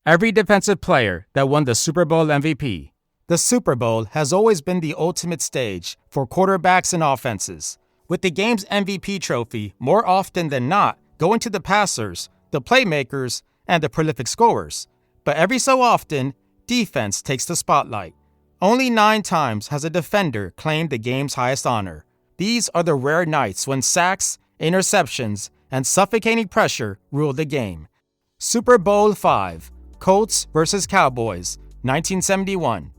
every defensive player that won the Super Bowl MVP. The Super Bowl has always been the ultimate stage for quarterbacks and offenses, with the game's MVP trophy more often than not going to the passers, the playmakers, and the prolific scorers. But every so often, defense takes the spotlight. Only 9 times has a defender claimed the game's highest honor. These are the rare nights when sacks, interceptions, and suffocating pressure rule the game. Super Bowl V, Colts vs. Cowboys, 1971.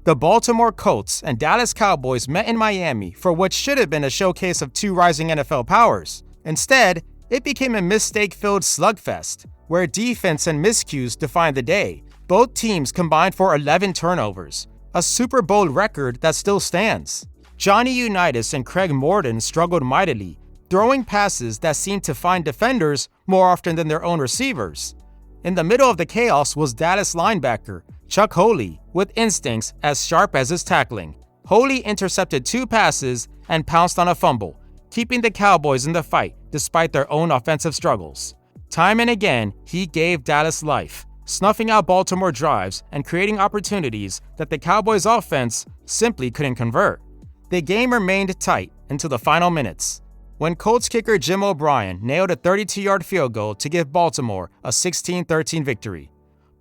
The Baltimore Colts and Dallas Cowboys met in Miami for what should have been a showcase of 2 rising NFL powers. Instead, it became a mistake-filled slugfest, where defense and miscues defined the day. Both teams combined for 11 turnovers, a Super Bowl record that still stands. Johnny Unitas and Craig Morton struggled mightily, throwing passes that seemed to find defenders more often than their own receivers. In the middle of the chaos was Dallas linebacker Chuck Holley, with instincts as sharp as his tackling. Holley intercepted 2 passes and pounced on a fumble, keeping the Cowboys in the fight despite their own offensive struggles. Time and again, he gave Dallas life, snuffing out Baltimore drives and creating opportunities that the Cowboys' offense simply couldn't convert. The game remained tight until the final minutes, when Colts kicker Jim O'Brien nailed a 32-yard field goal to give Baltimore a 16-13 victory.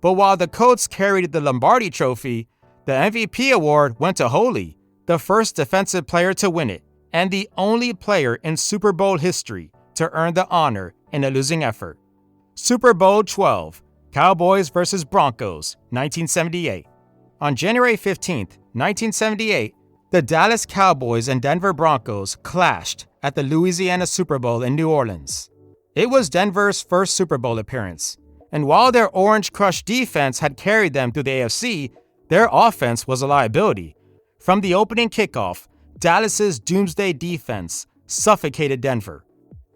But while the Colts carried the Lombardi Trophy, the MVP award went to Holley, the first defensive player to win it, and the only player in Super Bowl history to earn the honor in a losing effort. Super Bowl XII, Cowboys vs. Broncos, 1978. On January 15, 1978, the Dallas Cowboys and Denver Broncos clashed at the Louisiana Super Bowl in New Orleans. It was Denver's first Super Bowl appearance, and while their Orange Crush defense had carried them through the AFC, their offense was a liability. From the opening kickoff, Dallas's doomsday defense suffocated Denver.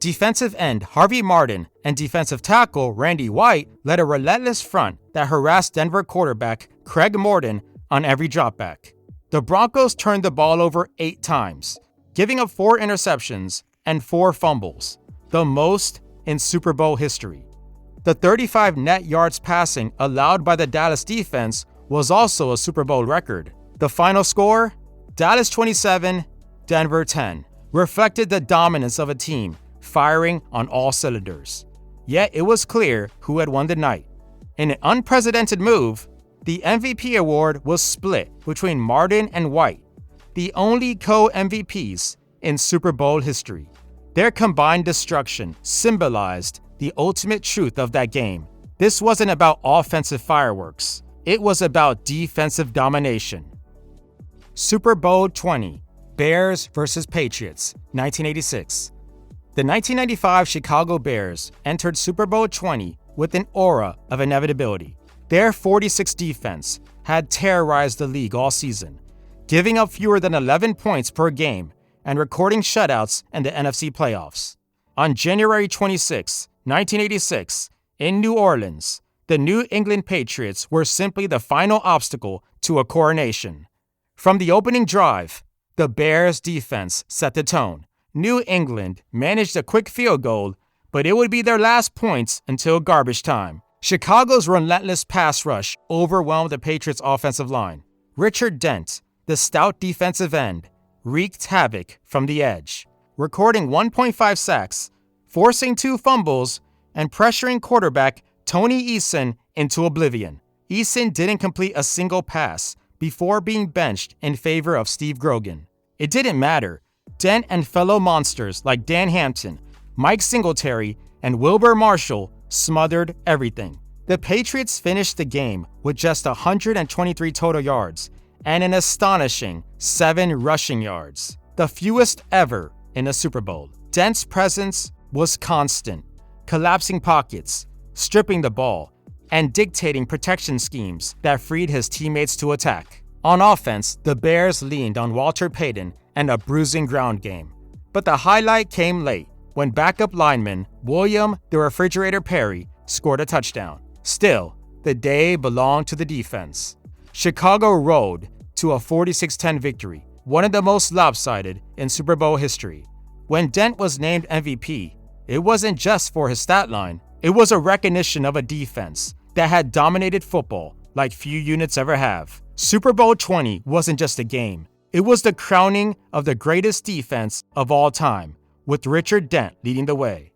Defensive end Harvey Martin and defensive tackle Randy White led a relentless front that harassed Denver quarterback Craig Morton on every dropback. The Broncos turned the ball over 8 times, giving up 4 interceptions and 4 fumbles, the most in Super Bowl history. The 35 net yards passing allowed by the Dallas defense was also a Super Bowl record. The final score, Dallas 27, Denver 10, reflected the dominance of a team firing on all cylinders. Yet it was clear who had won the night. In an unprecedented move, the MVP award was split between Martin and White, the only co-MVPs in Super Bowl history. Their combined destruction symbolized the ultimate truth of that game. This wasn't about offensive fireworks. It was about defensive domination. Super Bowl XX, Bears vs. Patriots, 1986. The 1995 Chicago Bears entered Super Bowl XX with an aura of inevitability. Their 46 defense had terrorized the league all season, giving up fewer than 11 points per game and recording shutouts in the NFC playoffs. On January 26, 1986, in New Orleans, the New England Patriots were simply the final obstacle to a coronation. From the opening drive, the Bears' defense set the tone. New England managed a quick field goal, but it would be their last points until garbage time. Chicago's relentless pass rush overwhelmed the Patriots' offensive line. Richard Dent, the stout defensive end, wreaked havoc from the edge, recording 1.5 sacks, forcing 2 fumbles, and pressuring quarterback Tony Eason into oblivion. Eason didn't complete a single pass before being benched in favor of Steve Grogan. It didn't matter. Dent and fellow monsters like Dan Hampton, Mike Singletary, and Wilbur Marshall smothered everything. The Patriots finished the game with just 123 total yards and an astonishing 7 rushing yards, the fewest ever in a Super Bowl. Dent's presence was constant, collapsing pockets, stripping the ball, and dictating protection schemes that freed his teammates to attack. On offense, the Bears leaned on Walter Payton and a bruising ground game. But the highlight came late when backup lineman William the Refrigerator Perry scored a touchdown. Still, the day belonged to the defense. Chicago rode to a 46-10 victory, one of the most lopsided in Super Bowl history. When Dent was named MVP, it wasn't just for his stat line. It was a recognition of a defense that had dominated football like few units ever have. Super Bowl 20 wasn't just a game. It was the crowning of the greatest defense of all time, with Richard Dent leading the way.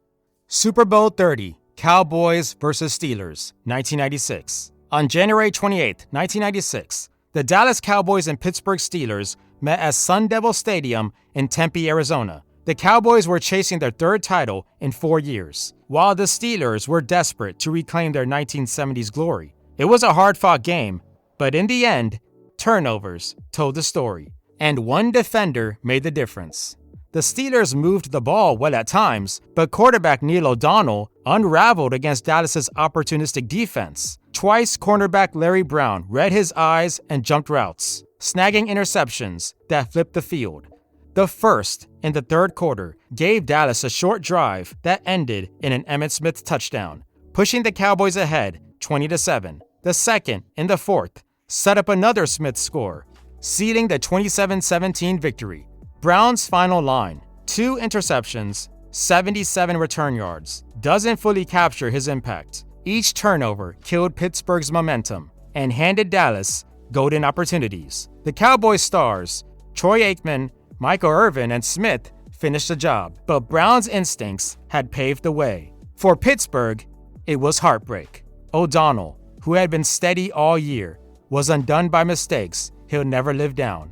Super Bowl 30, Cowboys vs. Steelers, 1996. On January 28, 1996, the Dallas Cowboys and Pittsburgh Steelers met at Sun Devil Stadium in Tempe, Arizona. The Cowboys were chasing their third title in 4 years, while the Steelers were desperate to reclaim their 1970s glory. It was a hard-fought game, but in the end, turnovers told the story, and one defender made the difference. The Steelers moved the ball well at times, but quarterback Neil O'Donnell unraveled against Dallas's opportunistic defense. Twice, cornerback Larry Brown read his eyes and jumped routes, snagging interceptions that flipped the field. The first, in the third quarter, gave Dallas a short drive that ended in an Emmitt Smith touchdown, pushing the Cowboys ahead 20-7. The second, in the fourth, set up another Smith score, sealing the 27-17 victory. Brown's final line, 2 interceptions, 77 return yards, doesn't fully capture his impact. Each turnover killed Pittsburgh's momentum and handed Dallas golden opportunities. The Cowboys stars, Troy Aikman, Michael Irvin, and Smith finished the job, but Brown's instincts had paved the way. For Pittsburgh, it was heartbreak. O'Donnell, who had been steady all year, was undone by mistakes he'll never live down.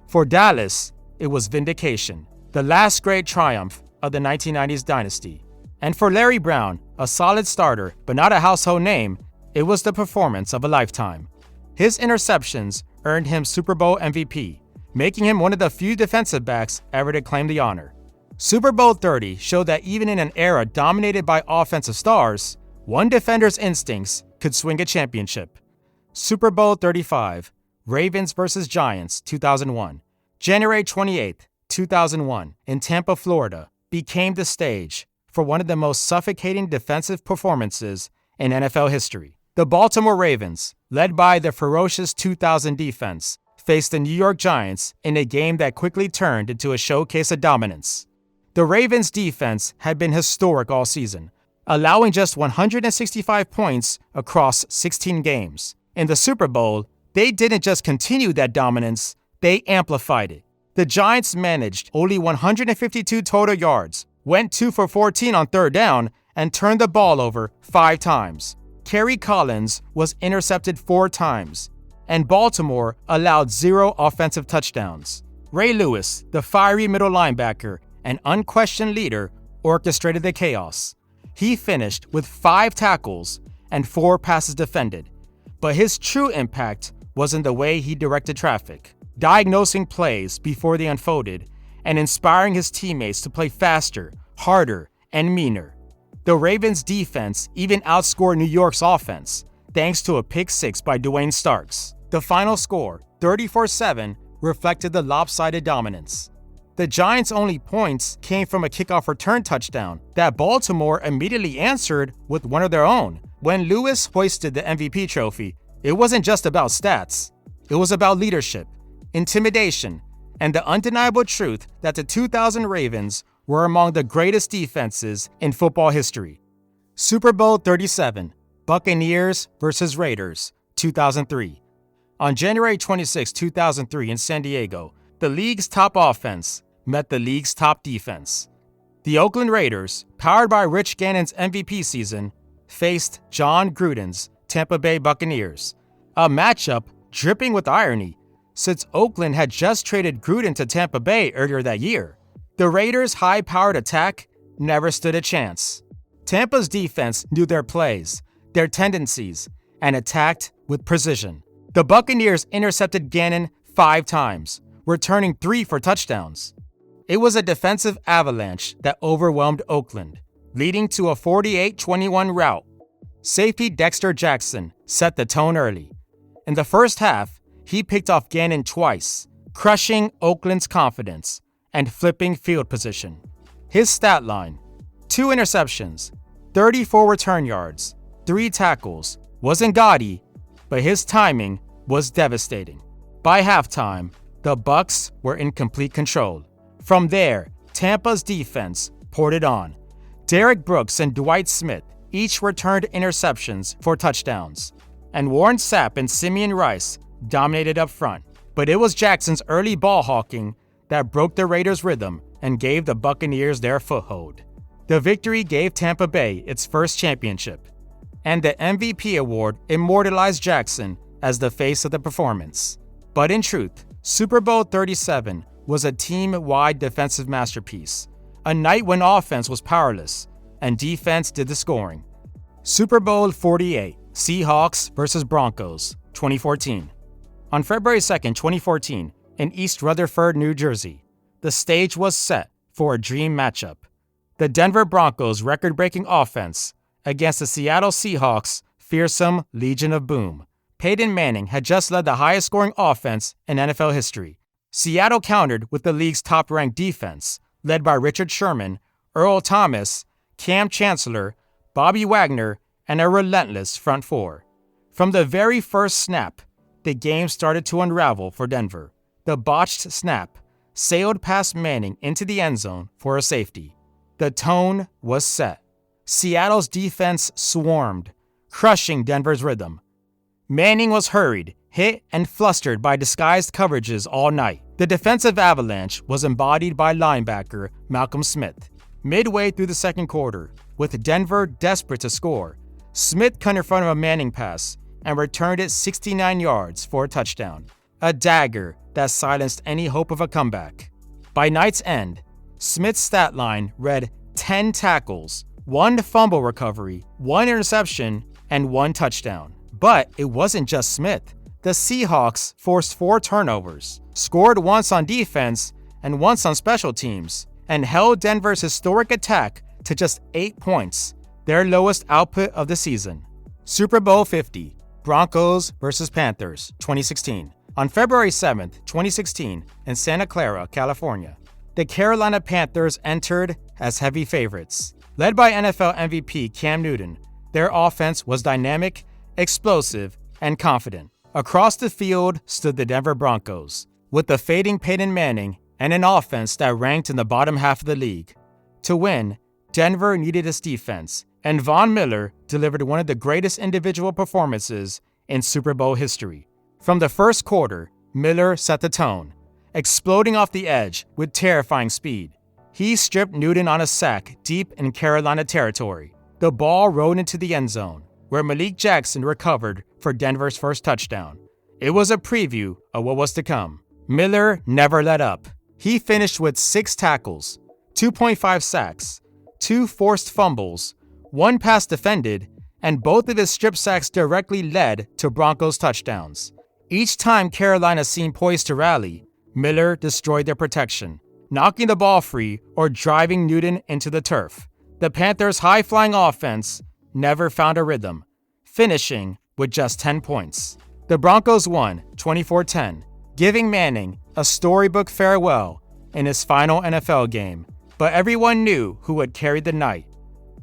For Dallas, it was vindication, the last great triumph of the 1990s dynasty. And for Larry Brown, a solid starter but not a household name, it was the performance of a lifetime. His interceptions earned him Super Bowl MVP, making him one of the few defensive backs ever to claim the honor. Super Bowl 30 showed that even in an era dominated by offensive stars, one defender's instincts could swing a championship. Super Bowl 35, Ravens vs. Giants, 2001. January 28, 2001, in Tampa, Florida, became the stage for one of the most suffocating defensive performances in NFL history. The Baltimore Ravens, led by the ferocious 2000 defense, faced the New York Giants in a game that quickly turned into a showcase of dominance. The Ravens' defense had been historic all season, allowing just 165 points across 16 games. In the Super Bowl, they didn't just continue that dominance, they amplified it. The Giants managed only 152 total yards, went 2 for 14 on third down, and turned the ball over 5 times. Kerry Collins was intercepted 4 times, and Baltimore allowed 0 offensive touchdowns. Ray Lewis, the fiery middle linebacker and unquestioned leader, orchestrated the chaos. He finished with 5 tackles and 4 passes defended, but his true impact was in the way he directed traffic, diagnosing plays before they unfolded, and inspiring his teammates to play faster, harder, and meaner. The Ravens' defense even outscored New York's offense, thanks to a pick-6 by Dwayne Starks. The final score, 34-7, reflected the lopsided dominance. The Giants' only points came from a kickoff return touchdown that Baltimore immediately answered with one of their own. When Lewis hoisted the MVP trophy, it wasn't just about stats. It was about leadership, intimidation, and the undeniable truth that the 2000 Ravens were among the greatest defenses in football history. Super Bowl 37, Buccaneers vs. Raiders, 2003. On January 26, 2003 in San Diego, the league's top offense met the league's top defense. The Oakland Raiders, powered by Rich Gannon's MVP season, faced John Gruden's Tampa Bay Buccaneers, a matchup dripping with irony, since Oakland had just traded Gruden to Tampa Bay earlier that year. The Raiders' high-powered attack never stood a chance. Tampa's defense knew their plays, their tendencies, and attacked with precision. The Buccaneers intercepted Gannon 5 times, returning 3 for touchdowns. It was a defensive avalanche that overwhelmed Oakland, leading to a 48-21 rout. Safety Dexter Jackson set the tone early. In the first half, he picked off Gannon twice, crushing Oakland's confidence and flipping field position. His stat line, 2 interceptions, 34 return yards, 3 tackles, wasn't gaudy, but his timing was devastating. By halftime, the Bucs were in complete control. From there, Tampa's defense poured it on. Derek Brooks and Dwight Smith each returned interceptions for touchdowns. And Warren Sapp and Simeon Rice dominated up front. But it was Jackson's early ball hawking that broke the Raiders' rhythm and gave the Buccaneers their foothold. The victory gave Tampa Bay its first championship, and the MVP award immortalized Jackson as the face of the performance. But in truth, Super Bowl 37 was a team-wide defensive masterpiece, a night when offense was powerless and defense did the scoring. Super Bowl 48, Seahawks vs. Broncos, 2014. On February 2, 2014, in East Rutherford, New Jersey, the stage was set for a dream matchup. The Denver Broncos' record-breaking offense against the Seattle Seahawks' fearsome Legion of Boom. Peyton Manning had just led the highest-scoring offense in NFL history. Seattle countered with the league's top-ranked defense, led by Richard Sherman, Earl Thomas, Cam Chancellor, Bobby Wagner, and a relentless front four. From the very first snap, the game started to unravel for Denver. The botched snap sailed past Manning into the end zone for a safety. The tone was set. Seattle's defense swarmed, crushing Denver's rhythm. Manning was hurried, hit, and flustered by disguised coverages all night. The defensive avalanche was embodied by linebacker Malcolm Smith. Midway through the second quarter, with Denver desperate to score, Smith cut in front of a Manning pass and returned it 69 yards for a touchdown, a dagger that silenced any hope of a comeback. By night's end, Smith's stat line read 10 tackles, 1 fumble recovery, 1 interception, and 1 touchdown. But it wasn't just Smith. The Seahawks forced 4 turnovers, scored once on defense and once on special teams, and held Denver's historic attack to just 8 points, their lowest output of the season. Super Bowl 50, Broncos vs. Panthers, 2016. On February 7, 2016, in Santa Clara, California, the Carolina Panthers entered as heavy favorites. Led by NFL MVP Cam Newton, their offense was dynamic, explosive, and confident. Across the field stood the Denver Broncos, with the fading Peyton Manning and an offense that ranked in the bottom half of the league. To win, Denver needed its defense, and Von Miller delivered one of the greatest individual performances in Super Bowl history. From the first quarter, Miller set the tone, exploding off the edge with terrifying speed. He stripped Newton on a sack deep in Carolina territory. The ball rolled into the end zone, where Malik Jackson recovered for Denver's first touchdown. It was a preview of what was to come. Miller never let up. He finished with 6 tackles, 2.5 sacks, 2 forced fumbles, 1 pass defended, and both of his strip sacks directly led to Broncos touchdowns. Each time Carolina seemed poised to rally, Miller destroyed their protection, knocking the ball free or driving Newton into the turf. The Panthers' high-flying offense never found a rhythm, finishing with just 10 points. The Broncos won 24-10, giving Manning a storybook farewell in his final NFL game, but everyone knew who had carried the night.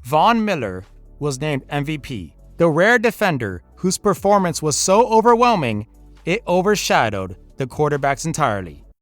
Von Miller was named MVP, the rare defender whose performance was so overwhelming it overshadowed the quarterbacks entirely.